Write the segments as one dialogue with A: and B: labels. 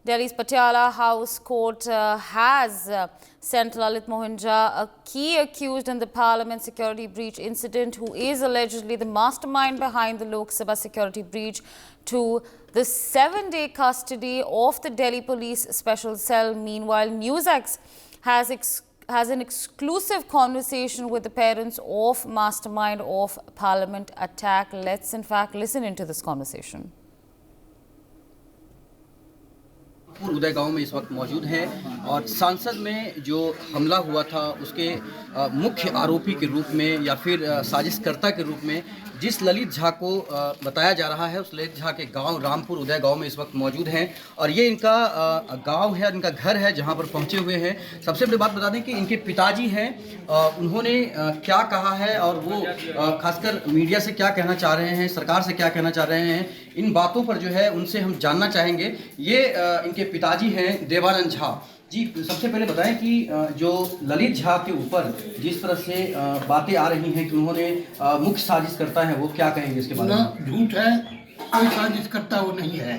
A: Delhi's Patiala House Court has sent Lalit Mohan Jha, a key accused in the Parliament security breach incident, who is allegedly the mastermind behind the Lok Sabha security breach, to the 7-day custody of the Delhi Police Special Cell. Meanwhile, NewsX has an exclusive conversation with the parents of mastermind of Parliament attack. Let's in fact listen into this conversation.
B: उदय गांव में इस वक्त मौजूद हैं और सांसद में जो हमला हुआ था उसके मुख्य आरोपी के रूप में या फिर साजिशकर्ता के रूप में जिस ललित झा को बताया जा रहा है, उस ललित झा के गांव रामपुर उदय गांव में इस वक्त मौजूद हैं और ये इनका गांव है, इनका घर है जहां पर पहुंचे हुए हैं। सबसे बड़ी बात बता दें कि इनके पिताजी हैं, उन्होंने क्या कहा है और वो खासकर मीडिया से क्या कहना चाह रहे हैं, सरकार से क्या कहना चाह रहे हैं, इन बातों पर जो है उनसे हम जानना चाहेंगे। ये इनके पिताजी हैं देवानंद झा जी। सबसे पहले बताएं कि जो ललित झा के ऊपर जिस तरह से बातें आ रही हैं कि उन्होंने मुख्य साजिश करता है, वो क्या कहेंगे इसके बारे में?
C: झूठ है, कोई साजिश करता वो नहीं है।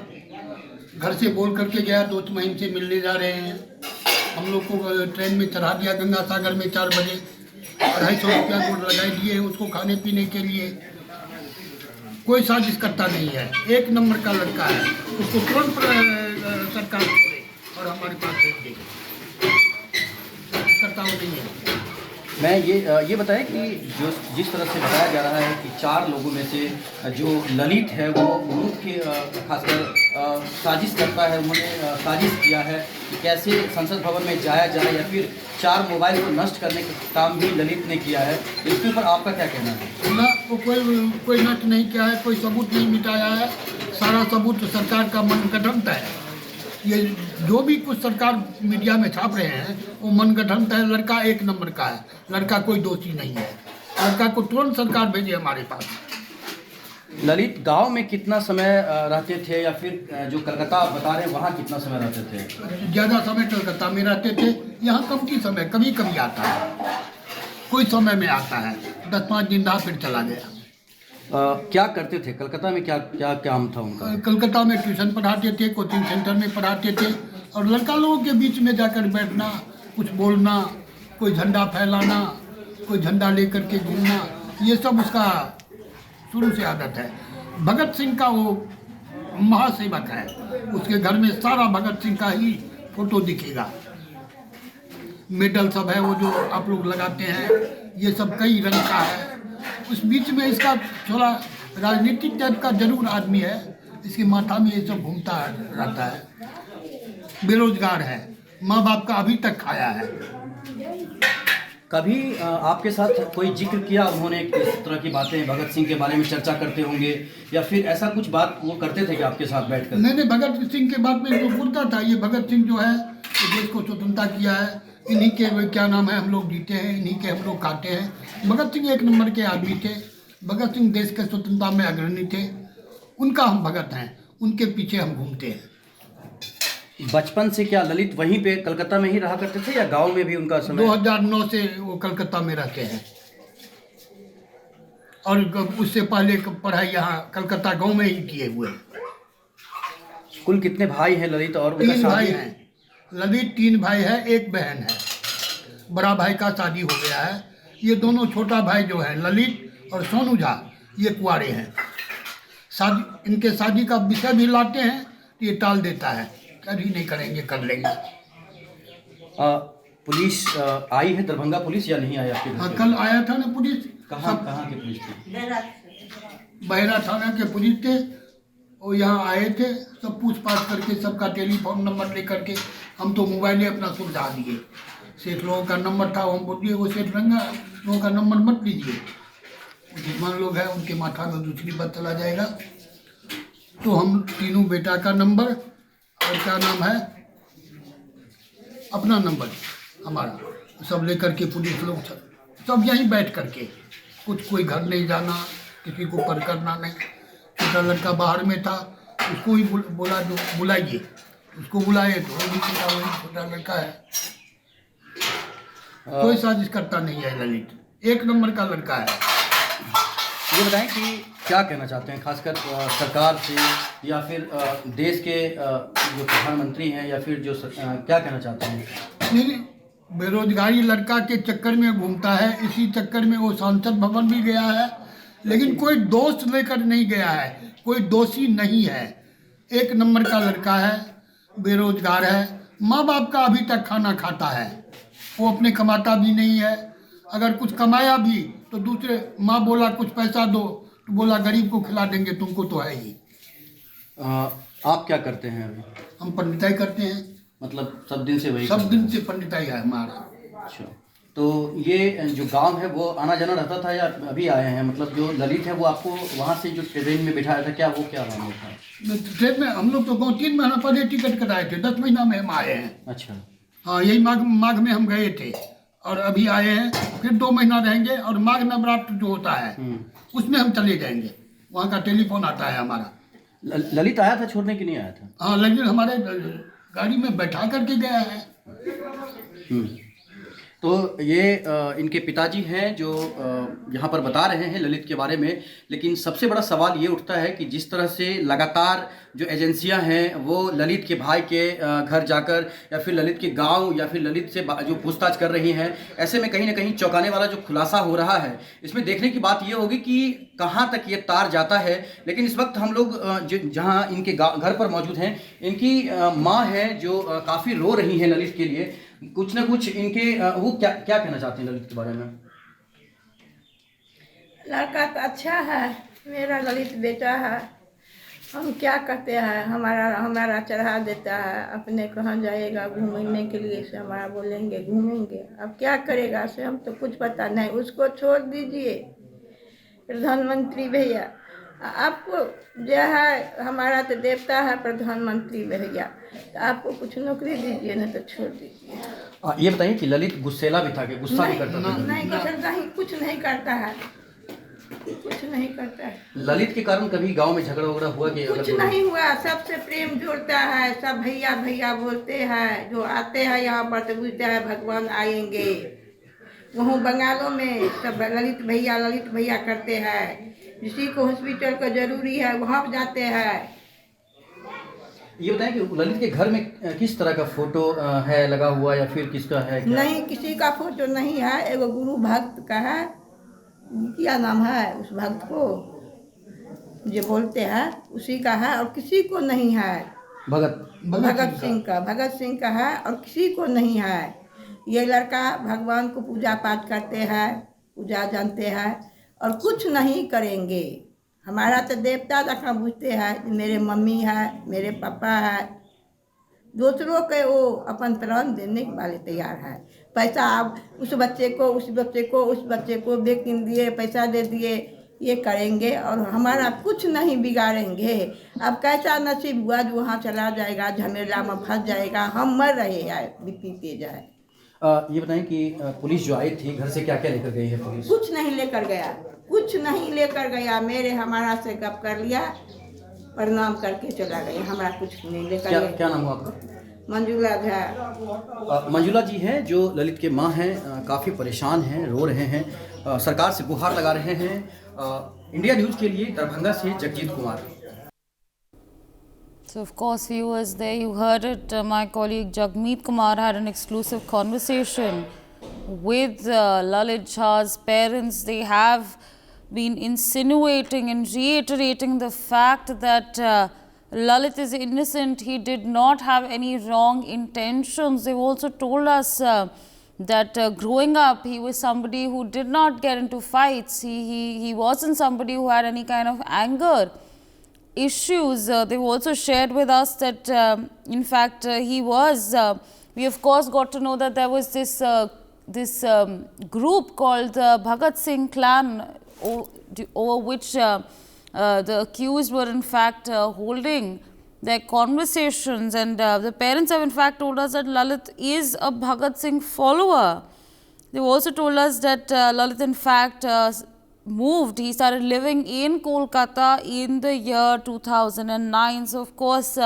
C: घर से बोल करके गया, दोस्त महिम से मिलने जा रहे हैं, हम लोग को ट्रेन में चढ़ा दिया गंगा सागर में 4 बजे, 250 रुपया गोल्ड लगाए दिए उसको खाने पीने के लिए। कोई साजिश करता नहीं है, एक नंबर का लड़का है, उसको तुरंत सरकार छोड़े और हमारे पास भेज दे। करता वो नहीं है।
B: मैं ये बताएं कि जो जिस तरह से बताया जा रहा है कि 4 लोगों में से जो ललित है वो मुख्य खासकर साजिश करता है, उन्होंने साजिश किया है कि कैसे संसद भवन में जाया जाए या फिर 4 मोबाइल को नष्ट करने का काम भी ललित ने किया है। इसके ऊपर आपका क्या कहना है?
C: ना वो कोई नष्ट नहीं किया है, कोई सबूत नहीं मिटाया है, सारा सबूत सरकार का मनगढ़ंत है। ये जो भी कुछ सरकार मीडिया में छाप रहे हैं वो मनगढ़ंत है। लड़का एक नंबर का है, लड़का कोई दोषी नहीं है। लड़का को तुरंत सरकार भेजे हमारे पास।
B: ललित गांव में कितना समय रहते थे या फिर जो कलकत्ता आप बता रहे हैं वहाँ कितना समय रहते थे?
C: ज़्यादा समय कलकत्ता में रहते थे, यहाँ कम की समय कभी कभी आता है, कोई समय में आता है, 10-5 दिन रहा फिर चला गया।
B: क्या करते थे कलकत्ता में, क्या क्या काम था उनका?
C: कलकत्ता में ट्यूशन पढ़ाते थे, कोचिंग सेंटर में पढ़ाते थे और लड़का लोगों के बीच में जाकर बैठना, कुछ बोलना, कोई झंडा फैलाना, कोई झंडा लेकर के घूमना, ये सब उसका शुरू से आदत है। भगत सिंह का वो महासेवक है, उसके घर में सारा भगत सिंह का ही फोटो दिखेगा। मेडल सब है वो जो आप लोग लगाते हैं, ये सब कई रंग का है। उस बीच में इसका थोड़ा राजनीतिक टाइप का जरूर आदमी है, इसके माथा में ये सब घूमता रहता है। बेरोजगार है, माँ बाप का अभी तक खाया है।
B: कभी आपके साथ कोई जिक्र किया उन्होंने इस तरह की बातें, भगत सिंह के बारे में चर्चा करते होंगे या फिर ऐसा कुछ बात वो करते थे कि आपके साथ बैठकर?
C: नहीं, भगत सिंह के बात में जो बोलता था, ये भगत सिंह जो है देश को स्वतंत्रता किया है, इन्हीं के क्या नाम है हम लोग जीते हैं, इन्हीं के हम लोग खाते हैं। भगत सिंह एक नंबर के आदमी थे, भगत सिंह देश के स्वतंत्रता में अग्रणी थे, उनका हम भगत हैं, उनके पीछे हम घूमते हैं।
B: बचपन से क्या ललित वहीं पे कलकत्ता में ही रहा करते थे या गांव में भी उनका समय?
C: 2009 से वो कलकत्ता में रहते हैं और उससे पहले पढ़ाई यहाँ कलकत्ता गांव में ही किए हुए हैं।
B: कुल कितने भाई हैं ललित? और
C: 3 भाई हैं ललित, 3 भाई है, 1 बहन है। बड़ा भाई का शादी हो गया है। ये दोनों छोटा भाई जो है ललित और सोनू झा, ये कुंवारे हैं। शादी, इनके शादी का विषय भी लाते हैं तो ये टाल देता है, कभी नहीं करेंगे, कर लेंगे।
B: पुलिस आई है, दरभंगा पुलिस या नहीं आई आपके?
C: हाँ, कल आया था ना पुलिस।
B: कहाँ की पुलिस थी?
C: बहरा थाना के पुलिस थे, वो यहाँ आए थे, सब पूछताछ करके सबका टेलीफोन नंबर लेकर के। हम तो मोबाइल अपना सुलझा दिए। सेठ लोगों का नंबर था, हम बोलिए वो सेठ रंगा लोगों का नंबर मत लीजिए, बुद्धिमान लोग हैं, उनके माथा में दूसरी बात चला जाएगा। तो हम तीनों बेटा का नंबर और क्या नाम है अपना नंबर हमारा सब लेकर के पुलिस लोग सब यहीं बैठ करके, कुछ कोई घर नहीं जाना, किसी को पर करना नहीं। छोटा लड़का बाहर में था, उसको ही बोला जो बुलाइए, उसको बुलाए तो वो भी वही छोटा लड़का है। कोई साजिश करता नहीं है ललित, एक नंबर का लड़का है।
B: ये बताएं कि क्या कहना चाहते हैं, खासकर सरकार से या फिर देश के जो प्रधानमंत्री हैं या फिर जो क्या कहना चाहते हैं?
C: नहीं, बेरोजगारी लड़का के चक्कर में घूमता है, इसी चक्कर में वो सांसद भवन भी गया है, लेकिन कोई दोष लेकर नहीं गया है, कोई दोषी नहीं है। एक नंबर का लड़का है, बेरोजगार है, माँ बाप का अभी तक खाना खाता है, वो अपने कमाता भी नहीं है। अगर कुछ कमाया भी तो दूसरे, माँ बोला कुछ पैसा दो तो बोला गरीब को खिला देंगे, तुमको तो है ही।
B: आप क्या करते हैं अभी?
C: हम पंडिताई करते हैं,
B: मतलब सब दिन से वही?
C: सब दिन से पंडिताई है हमारा।
B: अच्छा, तो ये जो गांव है वो आना जाना रहता था या अभी आए हैं? मतलब जो ललित है वो आपको वहाँ से जो ट्रेन में बिठाया था, क्या वो क्या मामला था?
C: ट्रेन में हम लोग तो 3 महीना पहले टिकट कराए थे, 10 महीना में हम आए हैं।
B: अच्छा,
C: हाँ, यही माघ में हम गए थे और अभी आए हैं, फिर 2 महीना रहेंगे और माघ नवरात्र जो होता है उसमें हम चले जाएंगे। वहाँ का टेलीफोन आता है हमारा।
B: ललित आया था छोड़ने की नहीं आया था?
C: हाँ, लेकिन हमारे गाड़ी में बैठा करके गया है।
B: तो ये इनके पिताजी हैं जो यहाँ पर बता रहे हैं ललित के बारे में। लेकिन सबसे बड़ा सवाल ये उठता है कि जिस तरह से लगातार जो एजेंसियां हैं वो ललित के भाई के घर जाकर या फिर ललित के गांव या फिर ललित से जो पूछताछ कर रही हैं, ऐसे में कहीं ना कहीं चौंकाने वाला जो खुलासा हो रहा है, इसमें देखने की बात ये होगी कि कहाँ तक ये तार जाता है। लेकिन इस वक्त हम लोग जहाँ इनके घर पर मौजूद हैं, इनकी माँ है जो काफ़ी रो रही हैं ललित के लिए। कुछ ना कुछ इनके वो क्या क्या कहना चाहते हैं ललित के बारे में?
D: लड़का तो अच्छा है, मेरा ललित बेटा है। हम क्या करते हैं, हमारा चढ़ा देता है, अपने कहाँ जाएगा घूमने के लिए से हमारा बोलेंगे घूमेंगे। अब क्या करेगा से हम तो कुछ पता नहीं, उसको छोड़ दीजिए। प्रधानमंत्री भैया आपको जो है, हमारा तो देवता है प्रधानमंत्री भैया, तो आपको कुछ नौकरी दीजिए, नहीं तो छोड़ दीजिए।
B: ये बताइए कि ललित गुस्सेला भी था कि गुस्सा भी करता था?
D: नहीं गुस्सा ही कुछ नहीं करता है, कुछ नहीं करता है।
B: ललित के कारण कभी गांव में झगड़ा वगड़ा हुआ कि?
D: कुछ नहीं हुआ, सबसे प्रेम जोड़ता है, सब भैया भैया बोलते हैं। जो आते हैं यहाँ पर तो पूछते हैं भगवान आएंगे। वहाँ बंगालों में सब ललित भैया करते हैं। किसी को हॉस्पिटल का जरूरी है वहाँ जाते हैं।
B: ये बताएं कि ललित के घर में किस तरह का फोटो है लगा हुआ या फिर किसका है क्या?
D: नहीं, किसी का फोटो नहीं है। एगो गुरु भक्त का है, क्या नाम है उस भक्त को जो बोलते हैं, उसी का है और किसी को नहीं है। भगत सिंह का है और किसी को नहीं है। ये लड़का भगवान को पूजा पाठ करते हैं, पूजा जानते हैं और कुछ नहीं करेंगे। हमारा तो देवता रखा बुझते हैं, मेरे मम्मी है, मेरे पापा है। दूसरों के वो अपन प्राण देने वाले तैयार है। पैसा अब उस बच्चे को बेकिन दिए, पैसा दे दिए, ये करेंगे और हमारा कुछ नहीं बिगाड़ेंगे। अब कैसा नसीब हुआ जो वहाँ चला जाएगा, झमेला में फंस जाएगा। हम मर रहे हैं, बीपी तेज है।
B: ये बताएं कि पुलिस जो आई थी घर से क्या क्या लेकर गई है पुलिस?
D: कुछ नहीं लेकर गया, मेरे हमारा से गप कर लिया, प्रणाम करके चला गया, हमारा कुछ नहीं लेकर गया।
B: क्या नाम हुआ आपका?
D: मंजुला है।
B: मंजुला जी हैं जो ललित के माँ हैं, काफ़ी परेशान हैं, रो रहे हैं, सरकार से गुहार लगा रहे हैं। इंडिया न्यूज़ के लिए दरभंगा से Jagjit Kumar.
A: So, of course, viewers, there you heard it. My colleague Jagmeet Kumar had an exclusive conversation with Lalit Jha's parents. They have been insinuating and reiterating the fact that Lalit is innocent. He did not have any wrong intentions. They've also told us that growing up, he was somebody who did not get into fights. He wasn't somebody who had any kind of anger issues. They've also shared with us that in fact he was, we of course got to know that there was this group called the Bhagat Singh clan, over which the accused were in fact holding their conversations, and the parents have in fact told us that Lalit is a Bhagat Singh follower. They've also told us that Lalit in fact moved, he started living in Kolkata in the year 2009. So, of course,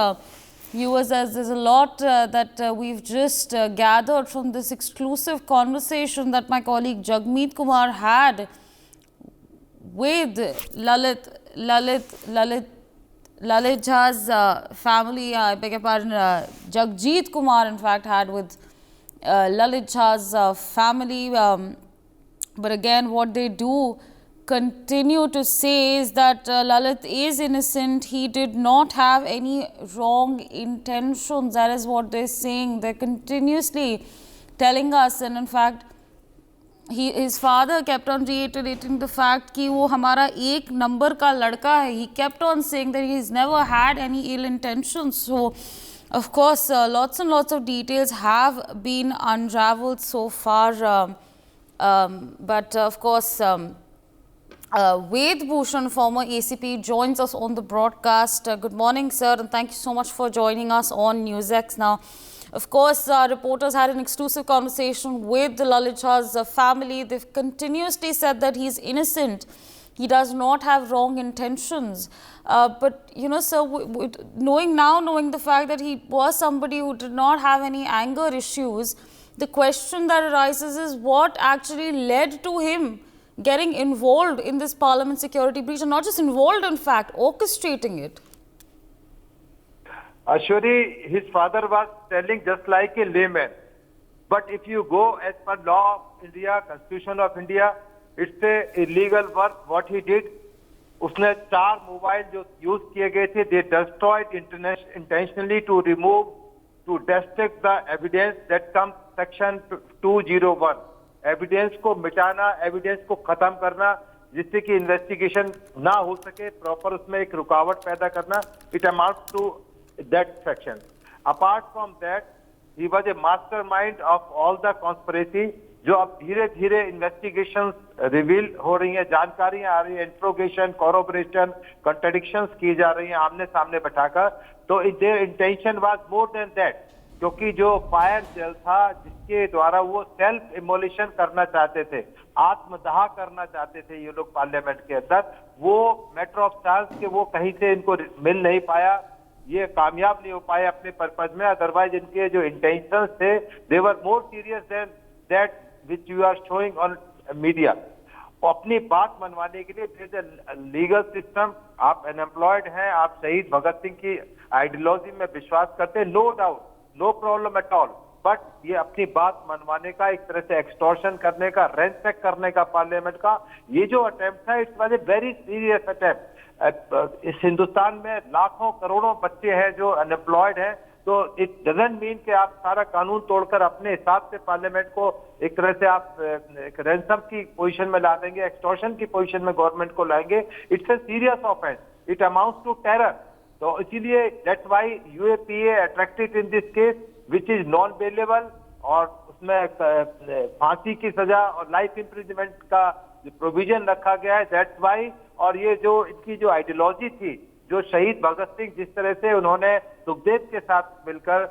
A: viewers, there's a lot that we've just gathered from this exclusive conversation that my colleague Jagmeet Kumar had with Lalit. Lalit Jha's family, I beg your pardon, Jagjit Kumar in fact had with Lalit Jha's family. But again, what they do continue to say is that Lalit is innocent. He did not have any wrong intentions. That is what they're saying. They're continuously telling us, and in fact, his father kept on reiterating the fact कि वो हमारा एक number का लड़का है. He kept on saying that he's never had any ill intentions. So, of course, lots and lots of details have been unraveled so far. But of course, Ved Bhushan, former ACP, joins us on the broadcast. Good morning, sir, and thank you so much for joining us on NewsX. Now, of course, reporters had an exclusive conversation with the Lalit Jha's family. They've continuously said that he's innocent. He does not have wrong intentions. But, you know, sir, knowing the fact that he was somebody who did not have any anger issues, the question that arises is what actually led to him getting involved in this parliament security breach, and not just involved, in fact, orchestrating it.
E: Ashwari, his father was telling just like a layman. But if you go as per law of India, Constitution of India, it's a illegal work. What he did, उसने 4 mobile जो use किए गए थे, they destroyed intentionally to remove, to destruct the evidence that comes section 201. Evidence को मिटाना, evidence को खत्म करना, जिससे कि इन्वेस्टिगेशन ना हो सके, प्रॉपर उसमें एक रुकावट पैदा करना. It amounts to that section. Apart from that, he was a mastermind of all the conspiracy. जो अब धीरे धीरे इन्वेस्टिगेशन रिवील हो रही है, जानकारियां आ रही है, इंट्रोगेशन, कॉरोबोरेशन, कॉन्ट्रडिक्शंस की जा रही हैं आमने सामने बैठाकर. तो there intention was more than that, क्योंकि जो फायर सेल था जिसके द्वारा वो सेल्फ इमोलिशन करना चाहते थे, आत्मदाह करना चाहते थे ये लोग पार्लियामेंट के अंदर, वो मैटर ऑफ चांस के वो कहीं से इनको मिल नहीं पाया, ये कामयाब नहीं हो पाए अपने पर्पज में. अदरवाइज इनके जो इंटेंशंस थे, they were more serious than that which you are showing on media. अपनी बात मनवाने के लिए लीगल सिस्टम, आप अनएम्प्लॉयड हैं, आप शहीद भगत सिंह की आइडियोलॉजी में विश्वास करते हैं, no doubt, no problem at all. But ये अपनी बात मनवाने का, एक तरह से एक्सटॉर्शन करने का, रेंसैक करने का पार्लियामेंट का ये जो अटेम्प्ट था, it's was a very serious attempt. इस हिंदुस्तान में लाखों करोड़ों बच्चे हैं जो अनएम्प्लॉयड हैं, तो इट डजंट मीन कि आप सारा कानून तोड़कर अपने हिसाब से पार्लियामेंट को एक तरह से आप एक रैंसम की पोजीशन में ला देंगे, एक्सटॉर्शन की पोजीशन में गवर्नमेंट को लाएंगे. It's a serious offence, it amounts to terror. तो इसीलिए that's why UAPA attracted in this case which is non bailable, और उसमें फांसी की सजा और लाइफ इम्प्रिजमेंट का प्रोविजन रखा गया है. That's why. और ये जो इनकी जो आइडियोलॉजी थी, जो शहीद भगत सिंह जिस तरह से उन्होंने सुखदेव के साथ मिलकर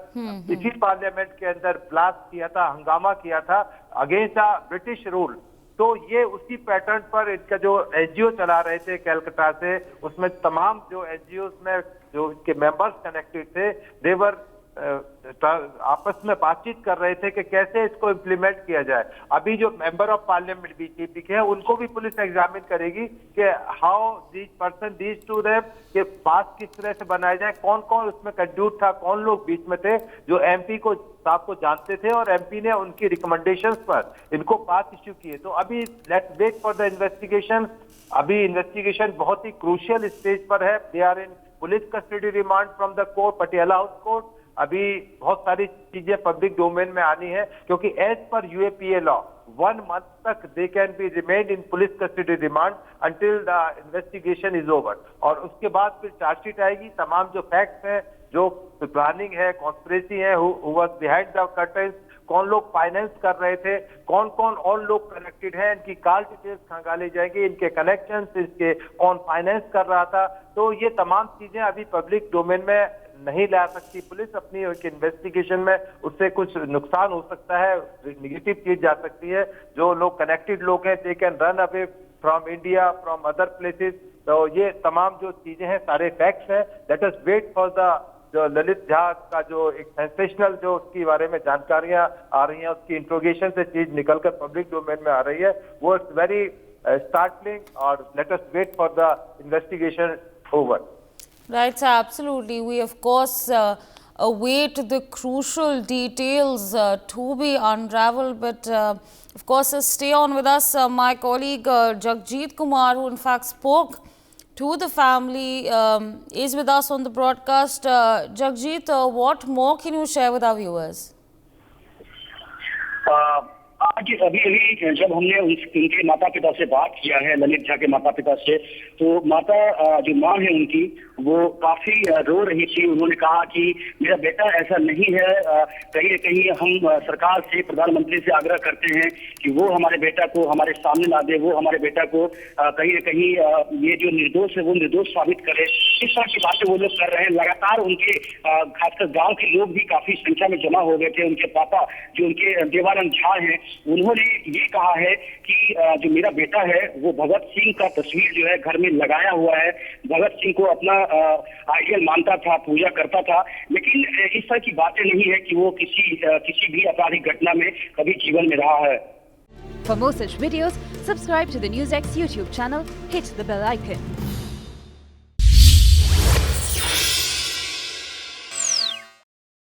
E: इसी पार्लियामेंट के अंदर ब्लास्ट किया था, हंगामा किया था अगेंस्ट द ब्रिटिश रूल, तो ये उसी पैटर्न पर इनका जो एनजीओ चला रहे थे कैलकाटा से, उसमें तमाम जो एनजीओ में जो इनके मेंबर्स कनेक्टेड थे, देवर आपस में बातचीत कर रहे थे कि कैसे इसको इम्प्लीमेंट किया जाए. अभी जो मेंबर ऑफ पार्लियामेंट बीजेपी के हैं, उनको भी पुलिस एग्जामिन करेगी कि how these person these two them, के पास किस तरह से बनाए जाए, कौन कौन उसमें कंट्रीब्यूट था, कौन लोग बीच में थे जो एमपी को साहब को जानते थे और एमपी ने उनकी रिकमेंडेशंस पर इनको पास इश्यू किए. तो अभी let's wait for the investigation. अभी इन्वेस्टिगेशन बहुत ही क्रूशियल स्टेज पर है. They are in police custody remand from the court, Patiala house court. अभी बहुत सारी चीजें पब्लिक डोमेन में आनी है, क्योंकि as per UAPA law 1 month तक they can be remained in police custody remand until the investigation is over. और उसके बाद फिर चार्जशीट आएगी. तमाम जो फैक्ट्स हैं, जो प्लानिंग है, कॉन्स्पिरेसी है, who was behind the curtains, कौन लोग फाइनेंस कर रहे थे, कौन कौन और लोग कनेक्टेड हैं, इनकी कॉल डिटेल्स खंगाले जाएंगे, इनके कनेक्शंस, इसके कौन फाइनेंस कर रहा था. तो ये तमाम चीजें अभी पब्लिक डोमेन में नहीं ला सकती पुलिस. अपनी इन्वेस्टिगेशन में उससे कुछ नुकसान हो सकता है, निगेटिव चीज जा सकती है. जो लोग कनेक्टेड लोग हैं, they can run away from India, from other places. तो ये तमाम जो चीजें हैं, सारे फैक्ट्स हैं. Let us wait for the जो ललित झा का जो एक सेंसेशनल जो उसके बारे में जानकारियां आ रही हैं, उसकी इंट्रोगेशन से चीज निकलकर पब्लिक डोमेन में आ रही है, वो it's very startling, or let us wait for the investigation over.
A: Right, sir, absolutely. We, of course, await the crucial details to be unraveled. But, of course, stay on with us. My colleague Jagjit Kumar, who in fact spoke to the family, is with us on the broadcast. Jagjit, what more can you share with our viewers?
F: आज अभी जब हमने उनके माता पिता से बात किया है, ललित झा के माता पिता से, तो माता जो माँ है उनकी, वो काफी रो रही थी। उन्होंने कहा कि मेरा बेटा ऐसा नहीं है, कहीं न कहीं हम सरकार से, प्रधानमंत्री से आग्रह करते हैं कि वो हमारे बेटा को हमारे सामने ला दे, वो हमारे बेटा को कहीं न कहीं ये जो निर्दोष है वो निर्दोष साबित करे। इस तरह की बातें वो लोग कर रहे हैं। लगातार उनके खासकर गाँव के लोग भी काफी संख्या में जमा हो गए थे। उनके पापा जो उनके देवानंद झा हैं, उन्होंने ये कहा है कि जो मेरा बेटा है वो भगत सिंह का तस्वीर जो है घर में लगाया हुआ है, भगत सिंह को अपना आइडियल मानता था, पूजा करता था, लेकिन इस तरह की बातें नहीं है कि वो किसी भी आपराधिक घटना में कभी जीवन में रहा है।
G: For more such videos, subscribe to the NewsX YouTube channel, hit the bell icon.